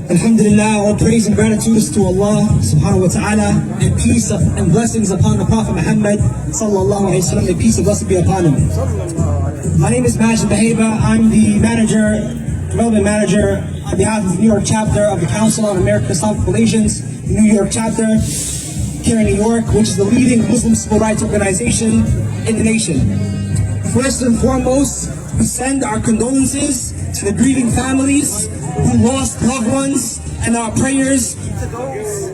Alhamdulillah, all praise and gratitude is to Allah subhanahu wa ta'ala, and peace and blessings upon the Prophet Muhammad sallallahu alayhi wa sallam, and peace and blessings be upon him. My name is Majed Behaibih. I'm the development manager on behalf of the New York chapter of the Council on American Islamic Relations, the New York chapter, CAIR-NY, which is the leading Muslim civil rights organization in the nation. First and foremost, we send our condolences to the grieving families who lost loved ones, and our prayers to those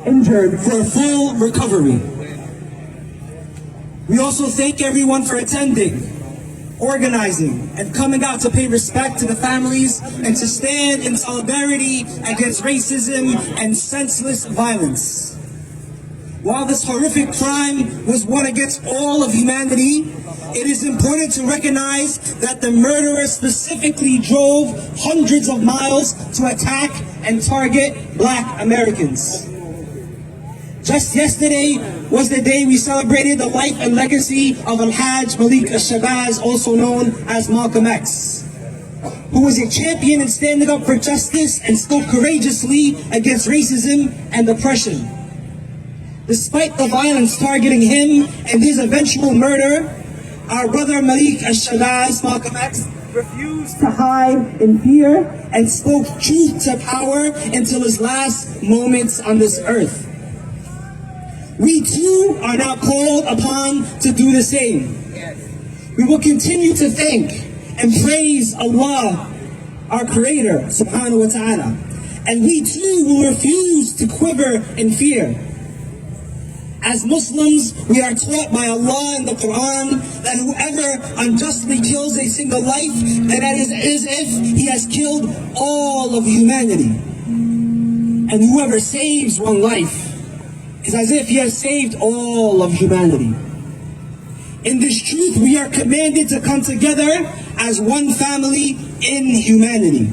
injured for a full recovery. We also thank everyone for attending, organizing, and coming out to pay respect to the families and to stand in solidarity against racism and senseless violence. While this horrific crime was one against all of humanity, it is important to recognize that the murderer specifically drove hundreds of miles to attack and target Black Americans. Just yesterday was the day we celebrated the life and legacy of Al-Hajj Malik al-Shabazz, also known as Malcolm X, who was a champion in standing up for justice and spoke courageously against racism and oppression. Despite the violence targeting him and his eventual murder, our brother Malik al-Shabazz, Malcolm X, refused to hide in fear and spoke truth to power until his last moments on this earth. We too are now called upon to do the same. We will continue to thank and praise Allah, our Creator, subhanahu wa ta'ala. And we too will refuse to quiver in fear. As Muslims, we are taught by Allah in the Quran that whoever unjustly kills a single life, that is as if he has killed all of humanity. And whoever saves one life is as if he has saved all of humanity. In this truth, we are commanded to come together as one family in humanity.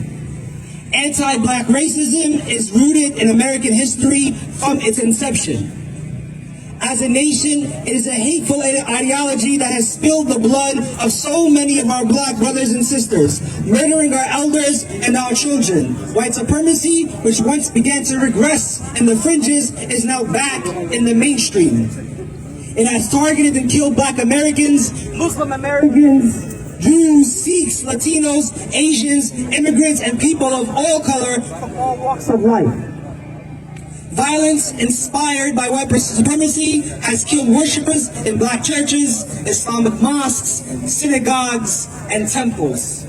Anti-Black racism is rooted in American history from its inception. As a nation, it is a hateful ideology that has spilled the blood of so many of our Black brothers and sisters, murdering our elders and our children. White supremacy, which once began to regress in the fringes, is now back in the mainstream. It has targeted and killed Black Americans, Muslim Americans, Jews, Sikhs, Latinos, Asians, immigrants, and people of all color from all walks of life. Violence inspired by white supremacy has killed worshippers in Black churches, Islamic mosques, synagogues, and temples.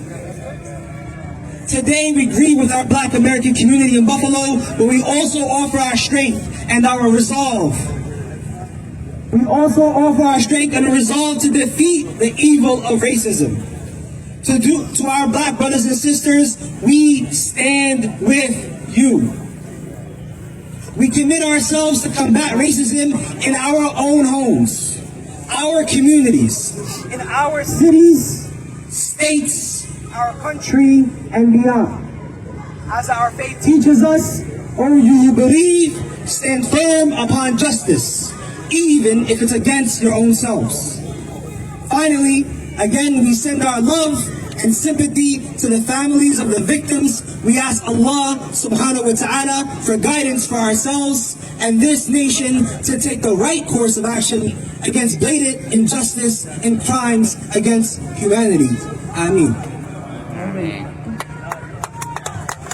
Today we grieve with our Black American community in Buffalo, but we also offer our strength and our resolve. We also offer our strength and a resolve to defeat the evil of racism. To our Black brothers and sisters, we stand with you. We commit ourselves to combat racism in our own homes, our communities, in our cities, states, our country, and beyond. As our faith teaches us, "O you who believe, stand firm upon justice, even if it's against your own selves." Finally, again, we send our love and sympathy to the families of the victims. We ask Allah subhanahu wa ta'ala for guidance for ourselves and this nation to take the right course of action against blatant injustice and crimes against humanity. Ameen.